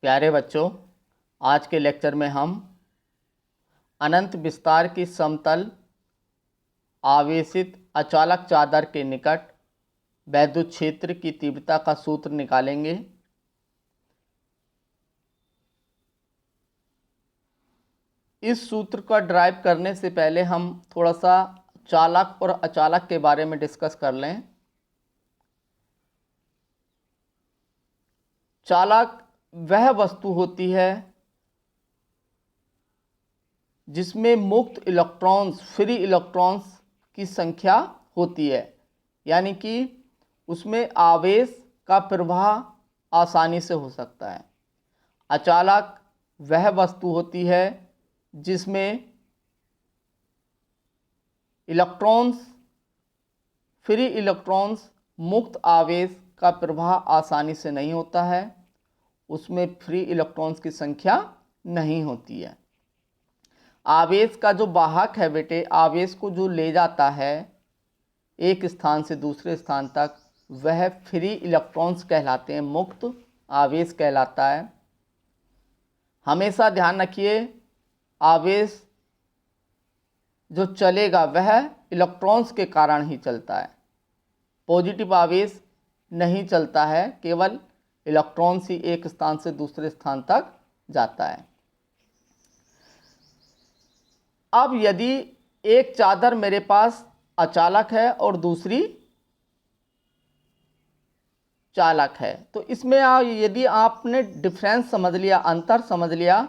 प्यारे बच्चों, आज के लेक्चर में हम अनंत विस्तार की समतल आवेशित अचालक चादर के निकट वैद्युत क्षेत्र की तीव्रता का सूत्र निकालेंगे। इस सूत्र का ड्राइव करने से पहले हम थोड़ा सा चालक और अचालक के बारे में डिस्कस कर लें। चालक वह वस्तु होती है जिसमें मुक्त इलेक्ट्रॉन्स, फ्री इलेक्ट्रॉन्स की संख्या होती है, यानी कि उसमें आवेश का प्रवाह आसानी से हो सकता है। अचालक वह वस्तु होती है जिसमें इलेक्ट्रॉन्स, फ्री इलेक्ट्रॉन्स, मुक्त आवेश का प्रवाह आसानी से नहीं होता है, उसमें फ्री इलेक्ट्रॉन्स की संख्या नहीं होती है। आवेश का जो वाहक है बेटे, आवेश को जो ले जाता है एक स्थान से दूसरे स्थान तक, वह फ्री इलेक्ट्रॉन्स कहलाते हैं, मुक्त आवेश कहलाता है। हमेशा ध्यान रखिए, आवेश जो चलेगा वह इलेक्ट्रॉन्स के कारण ही चलता है। पॉजिटिव आवेश नहीं चलता है, केवल इलेक्ट्रॉन्स ही एक स्थान से दूसरे स्थान तक जाता है। अब यदि एक चादर मेरे पास अचालक है और दूसरी चालक है, तो इसमें यदि आपने डिफरेंस समझ लिया, अंतर समझ लिया,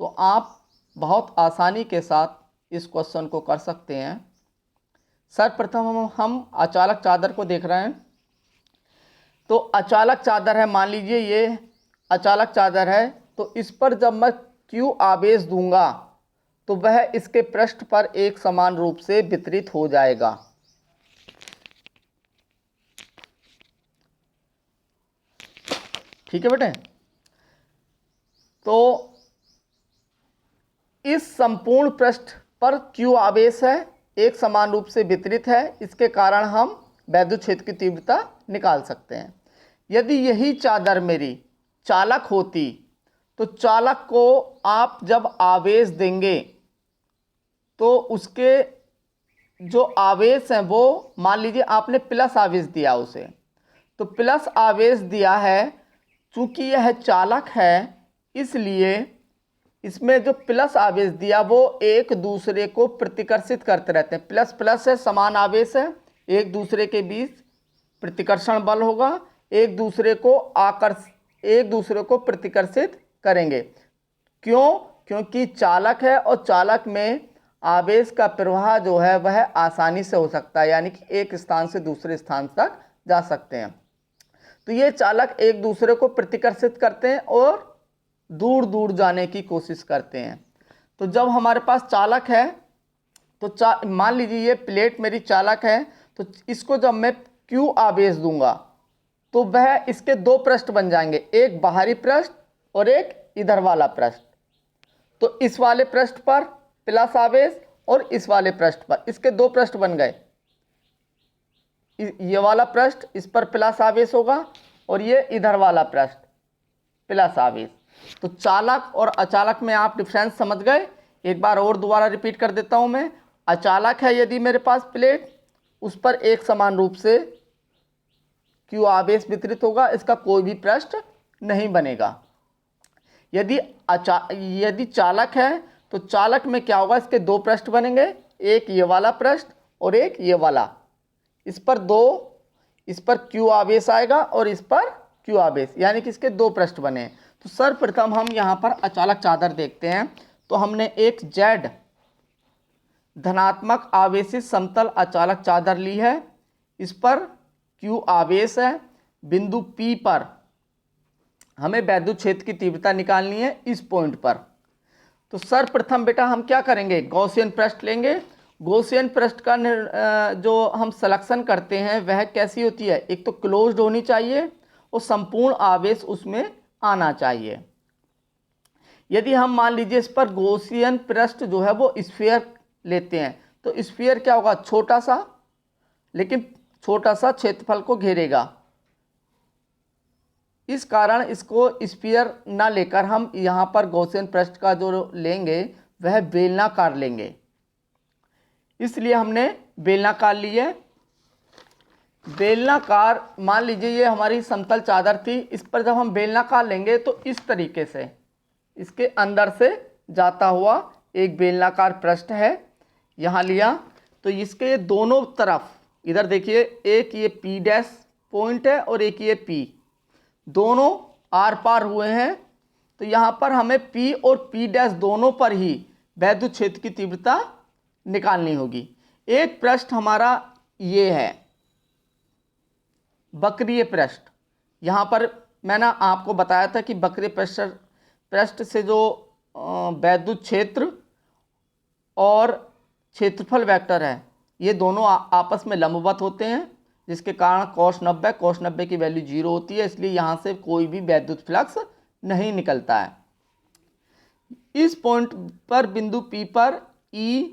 तो आप बहुत आसानी के साथ इस क्वेश्चन को कर सकते हैं। सर्वप्रथम हम अचालक चादर को देख रहे हैं। तो अचालक चादर है, मान लीजिए ये अचालक चादर है, तो इस पर जब मैं Q आवेश दूंगा तो वह इसके पृष्ठ पर एक समान रूप से वितरित हो जाएगा। ठीक है बेटे। तो इस संपूर्ण पृष्ठ पर Q आवेश है, एक समान रूप से वितरित है, इसके कारण हम वैद्युत क्षेत्र की तीव्रता निकाल सकते हैं। यदि यही चादर मेरी चालक होती तो चालक को आप जब आवेश देंगे तो उसके जो आवेश हैं वो, मान लीजिए आपने प्लस आवेश दिया उसे, तो प्लस आवेश दिया है, चूंकि यह चालक है इसलिए इसमें जो प्लस आवेश दिया वो एक दूसरे को प्रतिकर्षित करते रहते हैं। प्लस प्लस है, समान आवेश है, एक दूसरे के बीच प्रतिकर्षण बल होगा, एक दूसरे को प्रतिकर्षित करेंगे। क्यों? क्योंकि चालक है और चालक में आवेश का प्रवाह जो है वह आसानी से हो सकता है, यानी कि एक स्थान से दूसरे स्थान तक जा सकते हैं। तो ये चालक एक दूसरे को प्रतिकर्षित करते हैं और दूर दूर जाने की कोशिश करते हैं। तो जब हमारे पास चालक है तो मान लीजिए ये प्लेट मेरी चालक है, तो इसको जब मैं Q आवेश दूंगा तो वह इसके दो पृष्ठ बन जाएंगे, एक बाहरी पृष्ठ और एक इधर वाला पृष्ठ। तो इस वाले पृष्ठ पर प्लस आवेश और इस वाले पृष्ठ पर, इसके दो पृष्ठ बन गए। ये वाला पृष्ठ, इस पर प्लस आवेश होगा और ये इधर वाला पृष्ठ प्लस आवेश। तो चालक और अचालक में आप डिफरेंस समझ गए। एक बार और दोबारा रिपीट कर देता हूं मैं। अचालक है यदि मेरे पास प्लेट, उस पर एक समान रूप से Q आवेश वितरित होगा, इसका कोई भी पृष्ठ नहीं बनेगा। यदि चालक है तो चालक में क्या होगा, इसके दो पृष्ठ बनेंगे, एक ये वाला पृष्ठ और एक ये वाला। इस पर Q आवेश आएगा और इस पर Q आवेश, यानी कि इसके दो पृष्ठ बने। तो सर्वप्रथम हम यहाँ पर अचालक चादर देखते हैं। तो हमने एक Z धनात्मक आवेशित समतल अचालक चादर ली है, इस पर Q आवेश है। बिंदु P पर हमें वैद्युत क्षेत्र की तीव्रता निकालनी है, इस पॉइंट पर। तो सर्वप्रथम बेटा हम क्या करेंगे, गॉसियन पृष्ठ लेंगे। गॉसियन पृष्ठ का जो हम सिलेक्शन करते हैं वह कैसी होती है, एक तो क्लोज्ड होनी चाहिए और संपूर्ण आवेश उसमें आना चाहिए। यदि हम मान लीजिए इस पर गॉसियन पृष्ठ जो है वो स्फीयर लेते हैं, तो स्फीयर क्या होगा, छोटा सा, लेकिन छोटा सा क्षेत्रफल को घेरेगा। इस कारण इसको स्फीयर ना लेकर हम यहाँ पर गॉसियन पृष्ठ का जो लेंगे वह बेलनाकार लेंगे, इसलिए हमने बेलनाकार लिए। बेलनाकार, मान लीजिए ये हमारी समतल चादर थी, इस पर जब हम बेलनाकार लेंगे तो इस तरीके से इसके अंदर से जाता हुआ एक बेलनाकार पृष्ठ है, यहाँ लिया। तो इसके दोनों तरफ इधर देखिए, एक ये P डैश पॉइंट है और एक ये P, दोनों आर पार हुए हैं। तो यहाँ पर हमें P और P डैश दोनों पर ही वैद्युत क्षेत्र की तीव्रता निकालनी होगी। एक पृष्ठ हमारा ये है वक्रीय पृष्ठ, यहाँ पर मैंने आपको बताया था कि वक्रीय पृष्ठ से जो वैद्युत क्षेत्र और क्षेत्रफल वेक्टर है ये दोनों आपस में लंबवत होते हैं, जिसके कारण cos 90 की वैल्यू 0 होती है, इसलिए यहाँ से कोई भी वैद्युत फ्लक्स नहीं निकलता है। इस पॉइंट पर बिंदु P पर E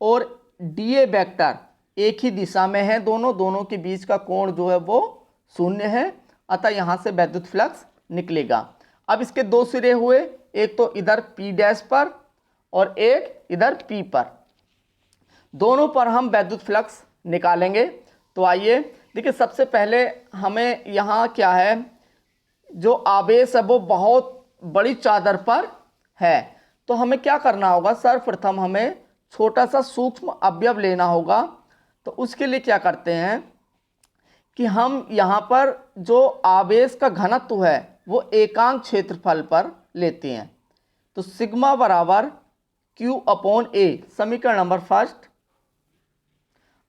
और dA वेक्टर एक ही दिशा में है, दोनों के बीच का कोण जो है वो 0 है, अतः यहाँ से वैद्युत फ्लक्स निकलेगा। अब इसके दो सिरे हुए, एक तो इधर P डैश पर और एक इधर P पर, दोनों पर हम वैद्युत फ्लक्स निकालेंगे। तो आइए देखिए, सबसे पहले हमें यहाँ क्या है, जो आवेश है वो बहुत बड़ी चादर पर है, तो हमें क्या करना होगा, सर्वप्रथम हमें छोटा सा सूक्ष्म अवयव लेना होगा। तो उसके लिए क्या करते हैं कि हम यहाँ पर जो आवेश का घनत्व है वो एकांक क्षेत्रफल पर लेते हैं। तो सिग्मा बराबर Q अपॉन A, समीकरण नंबर फर्स्ट,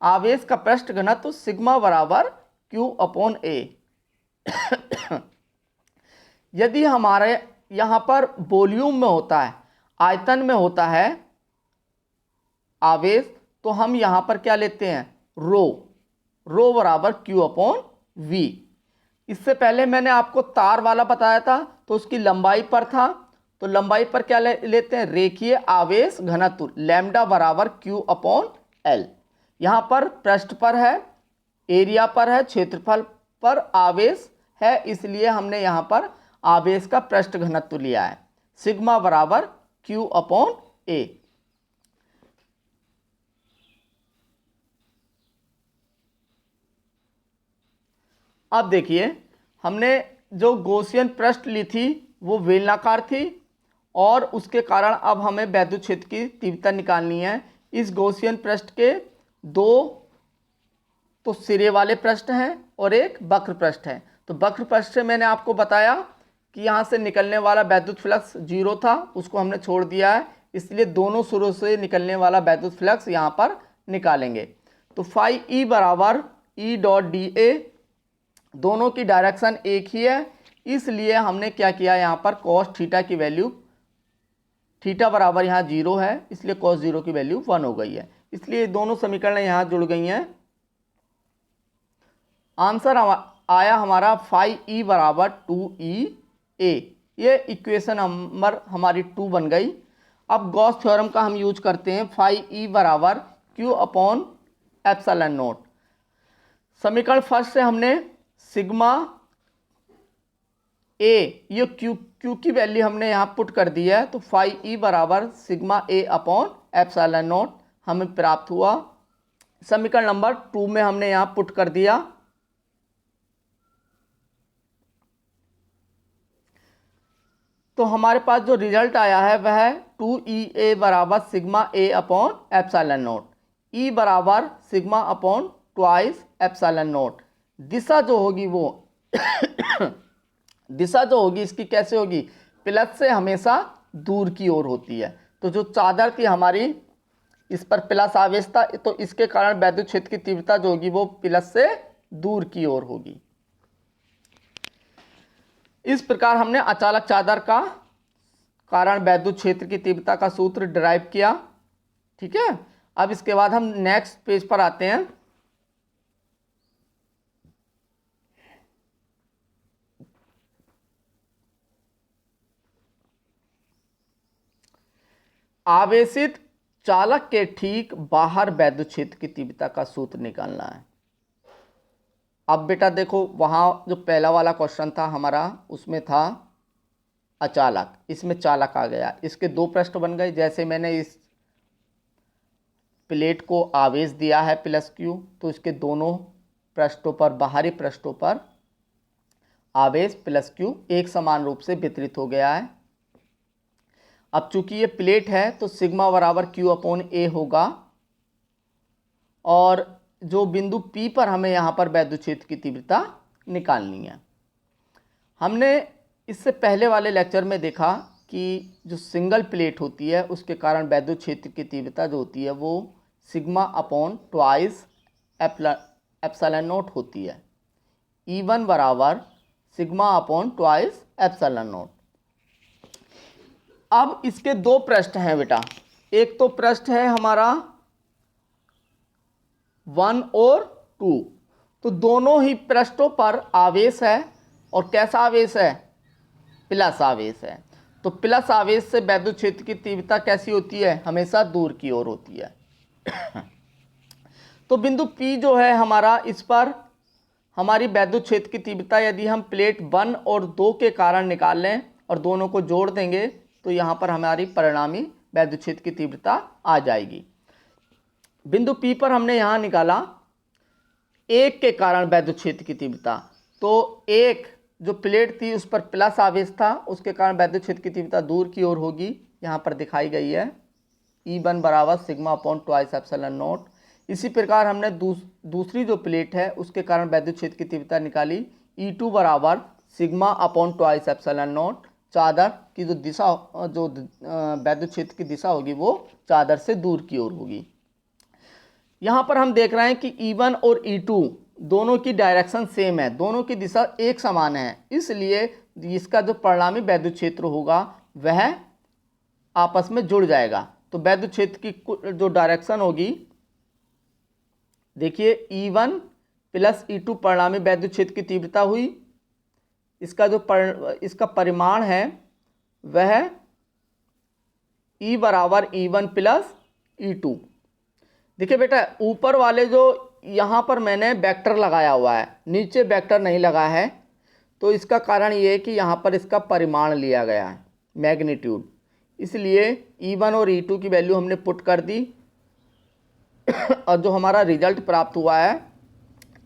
आवेश का पृष्ठ घनत्व सिग्मा बराबर Q अपॉन A। यदि हमारे यहाँ पर वॉल्यूम में होता है, आयतन में होता है आवेश, तो हम यहाँ पर क्या लेते हैं, रो बराबर Q अपॉन V। इससे पहले मैंने आपको तार वाला बताया था, तो उसकी लंबाई पर था, तो लंबाई पर क्या लेते हैं, रेखीय आवेश घनत्व लैम्डा बराबर Q अपॉन L। यहाँ पर पृष्ठ पर है, एरिया पर है, क्षेत्रफल पर आवेश है, इसलिए हमने यहाँ पर आवेश का पृष्ठ घनत्व लिया है, सिग्मा बराबर Q अपॉन A। अब देखिए, हमने जो गॉसियन पृष्ठ ली थी वो बेलनाकार थी, और उसके कारण अब हमें वैद्युत क्षेत्र की तीव्रता निकालनी है। इस गॉसियन पृष्ठ के दो तो सिरे वाले पृष्ठ हैं और एक वक्र पृष्ठ है। तो वक्र पृष्ठ से मैंने आपको बताया कि यहाँ से निकलने वाला वैद्युत फ्लक्स 0 था, उसको हमने छोड़ दिया है, इसलिए दोनों सिरों से निकलने वाला वैद्युत फ्लक्स यहाँ पर निकालेंगे। तो फाई E बराबर E डॉट dA, दोनों की डायरेक्शन एक ही है, इसलिए हमने क्या किया, यहाँ पर कॉस थीटा की वैल्यू, थीटा बराबर यहाँ 0 है, इसलिए कॉस 0 की वैल्यू 1 हो गई है, इसलिए दोनों समीकरण यहाँ जुड़ गई हैं। आंसर आया हमारा फाई E बराबर 2EA, ये इक्वेशन नंबर हमारी 2 बन गई। अब गॉस थ्योरम का हम यूज करते हैं, फाई E बराबर Q अपॉन एप्सिलॉन नोट। समीकरण फर्स्ट से हमने सिग्मा A, ये Q की वैल्यू हमने यहाँ पुट कर दी है, तो फाई E बराबर sigma A upon epsilon note हमें प्राप्त हुआ। समीकरण नंबर 2 में हमने यहाँ पुट कर दिया। तो हमारे पास जो रिजल्ट आया है वह है 2EA बराबर sigma A upon epsilon naught, E बराबर sigma upon twice epsilon naught. दिशा जो होगी वो दिशा जो होगी इसकी कैसे होगी, प्लस से हमेशा दूर की ओर होती है। तो जो चादर थी हमारी, इस पर प्लस आवेश था, तो इसके कारण वैद्युत क्षेत्र की तीव्रता जो होगी वो प्लस से दूर की ओर होगी। इस प्रकार हमने अचालक चादर का कारण वैद्युत क्षेत्र की तीव्रता का सूत्र डिराइव किया। ठीक है, अब इसके बाद हम नेक्स्ट पेज पर आते हैं। आवेशित चालक के ठीक बाहर वैद्युत क्षेत्र की तीव्रता का सूत्र निकालना है। अब बेटा देखो, वहाँ जो पहला वाला क्वेश्चन था हमारा, उसमें था अचालक, इसमें चालक आ गया। इसके दो पृष्ठ बन गए। जैसे मैंने इस प्लेट को आवेश दिया है +Q, तो इसके दोनों पृष्ठों पर, बाहरी पृष्ठों पर आवेश +Q एक समान रूप से वितरित हो गया है। अब चूंकि ये प्लेट है तो सिग्मा बराबर Q/A होगा, और जो बिंदु P पर हमें यहाँ पर वैद्युत क्षेत्र की तीव्रता निकालनी है। हमने इससे पहले वाले लेक्चर में देखा कि जो सिंगल प्लेट होती है उसके कारण वैद्युत क्षेत्र की तीव्रता जो होती है वो σ/2ε0 होती है। E1 बराबर σ/2ε0। अब इसके दो पृष्ठ हैं बेटा। एक तो पृष्ठ है हमारा 1 और 2, तो दोनों ही पृष्ठों पर आवेश है। और कैसा आवेश है? प्लस आवेश है। तो प्लस आवेश से वैद्युत क्षेत्र की तीव्रता कैसी होती है? हमेशा दूर की ओर होती है। तो बिंदु P जो है हमारा, इस पर हमारी वैद्युत क्षेत्र की तीव्रता यदि हम प्लेट 1 और 2 के कारण निकाल लें और दोनों को जोड़ देंगे तो यहाँ पर हमारी परिणामी वैद्युत क्षेत्र की तीव्रता आ जाएगी। बिंदु P पर हमने यहाँ निकाला 1 के कारण वैद्युत क्षेत्र की तीव्रता। तो 1 जो प्लेट थी उस पर प्लस आवेश था, उसके कारण वैद्युत क्षेत्र की तीव्रता दूर की ओर होगी, यहाँ पर दिखाई गई है। E1 बराबर σ/2ε0। इसी प्रकार हमने दूसरी जो प्लेट है उसके कारण वैद्युत क्षेत्र की तीव्रता निकाली। E2 बराबर σ/2ε0। चादर की जो दिशा, जो वैद्युत क्षेत्र की दिशा होगी वो चादर से दूर की ओर होगी। यहाँ पर हम देख रहे हैं कि E1 और E2 दोनों की डायरेक्शन सेम है, दोनों की दिशा एक समान है, इसलिए इसका जो परिणामी वैद्युत क्षेत्र होगा वह आपस में जुड़ जाएगा। तो वैद्युत क्षेत्र की जो डायरेक्शन होगी, देखिए E1 + E2 परिणामी वैद्युत क्षेत्र की तीव्रता हुई। इसका जो इसका परिमाण है वह E बराबर E1 + E2। देखिए बेटा, ऊपर वाले जो यहाँ पर मैंने वेक्टर लगाया हुआ है, नीचे वेक्टर नहीं लगा है, तो इसका कारण ये है कि यहाँ पर इसका परिमाण लिया गया है, मैग्नीट्यूड। इसलिए E1 और E2 की वैल्यू हमने पुट कर दी और जो हमारा रिजल्ट प्राप्त हुआ है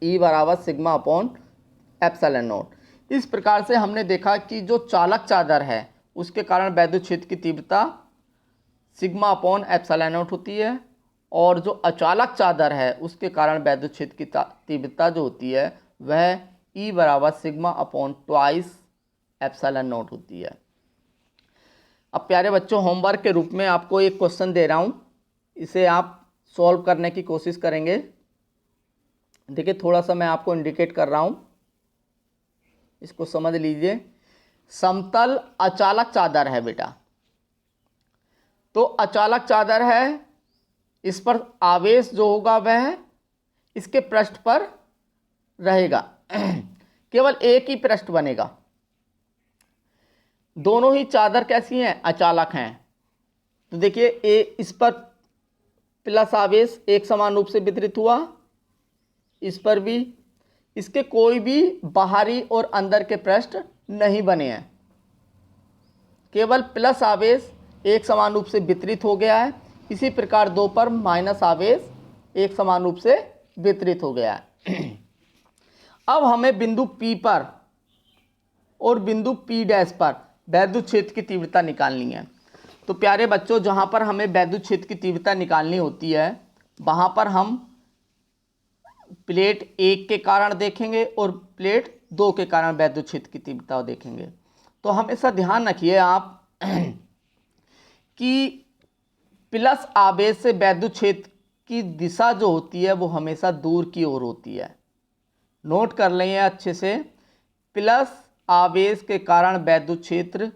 E बराबर σ/ε0। इस प्रकार से हमने देखा कि जो चालक चादर है उसके कारण वैद्युत क्षेत्र की तीव्रता σ/ε0 होती है, और जो अचालक चादर है उसके कारण वैद्युत क्षेत्र की तीव्रता जो होती है वह E बराबर σ/2ε0 होती है। अब प्यारे बच्चों, होमवर्क के रूप में आपको एक क्वेश्चन दे रहा हूँ, इसे आप सॉल्व करने की कोशिश करेंगे। देखिए, थोड़ा सा मैं आपको इंडिकेट कर रहा हूँ, इसको समझ लीजिए। समतल अचालक चादर है बेटा, तो अचालक चादर है, इस पर आवेश जो होगा वह इसके पृष्ठ पर रहेगा, केवल एक ही पृष्ठ बनेगा। दोनों ही चादर कैसी हैं? अचालक हैं। तो देखिए, इस पर प्लस आवेश एक समान रूप से वितरित हुआ, इस पर भी। इसके कोई भी बाहरी और अंदर के पृष्ठ नहीं बने हैं, केवल प्लस आवेश एक समान रूप से वितरित हो गया है। इसी प्रकार 2 पर माइनस आवेश एक समान रूप से वितरित हो गया है। अब हमें बिंदु P पर और बिंदु P' पर वैद्युत क्षेत्र की तीव्रता निकालनी है। तो प्यारे बच्चों, जहाँ पर हमें वैद्युत क्षेत्र की तीव्रता निकालनी होती है वहाँ पर हम प्लेट 1 के कारण देखेंगे और प्लेट 2 के कारण वैद्युत क्षेत्र की तीव्रता देखेंगे। तो हमेशा ध्यान रखिए आप कि प्लस आवेश से वैद्युत क्षेत्र की दिशा जो होती है वो हमेशा दूर की ओर होती है। नोट कर लें अच्छे से, प्लस आवेश के कारण वैद्युत क्षेत्र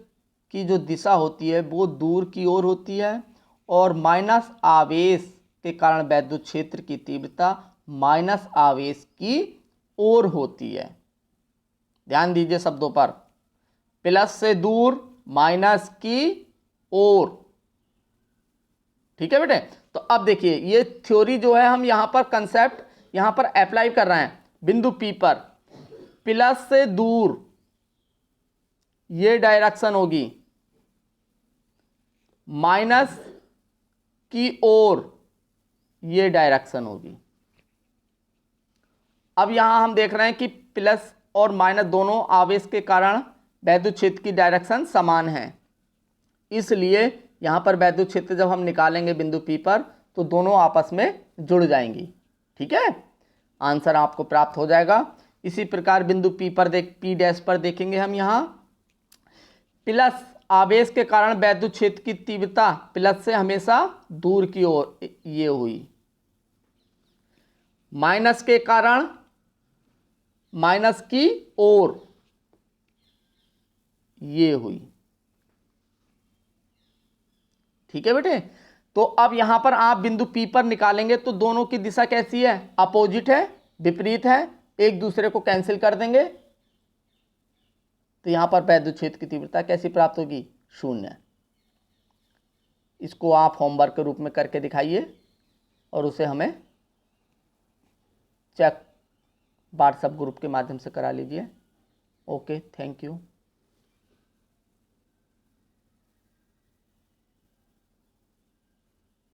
की जो दिशा होती है वो दूर की ओर होती है, और माइनस आवेश के कारण वैद्युत क्षेत्र की तीव्रता माइनस आवेश की ओर होती है। ध्यान दीजिए शब्दों पर, प्लस से दूर, माइनस की ओर। ठीक है बेटे। तो अब देखिए, ये थ्योरी जो है हम यहाँ पर कंसेप्ट यहाँ पर अप्लाई कर रहे हैं, बिंदु P पर प्लस से दूर ये डायरेक्शन होगी, माइनस की ओर ये डायरेक्शन होगी। अब यहां हम देख रहे हैं कि प्लस और माइनस दोनों आवेश के कारण वैद्युत क्षेत्र की डायरेक्शन समान है, इसलिए यहां पर वैद्युत क्षेत्र जब हम निकालेंगे बिंदु P पर तो दोनों आपस में जुड़ जाएंगी। ठीक है, आंसर आपको प्राप्त हो जाएगा। इसी प्रकार बिंदु P पर P डैश पर देखेंगे हम यहां प्लस आवेश के कारण वैद्युत क्षेत्र की तीव्रता प्लस से हमेशा दूर की ओर ये हुई, माइनस के कारण माइनस की ओर ये हुई। ठीक है बेटे, तो अब यहां पर आप बिंदु P पर निकालेंगे तो दोनों की दिशा कैसी है, अपोजिट है, विपरीत है, एक दूसरे को कैंसिल कर देंगे, तो यहां पर वैद्युत क्षेत्र की तीव्रता कैसी प्राप्त होगी, 0। इसको आप होमवर्क के रूप में करके दिखाइए और उसे हमें चेक व्हाट्सएप ग्रुप के माध्यम से करा लीजिए। Okay, thank you.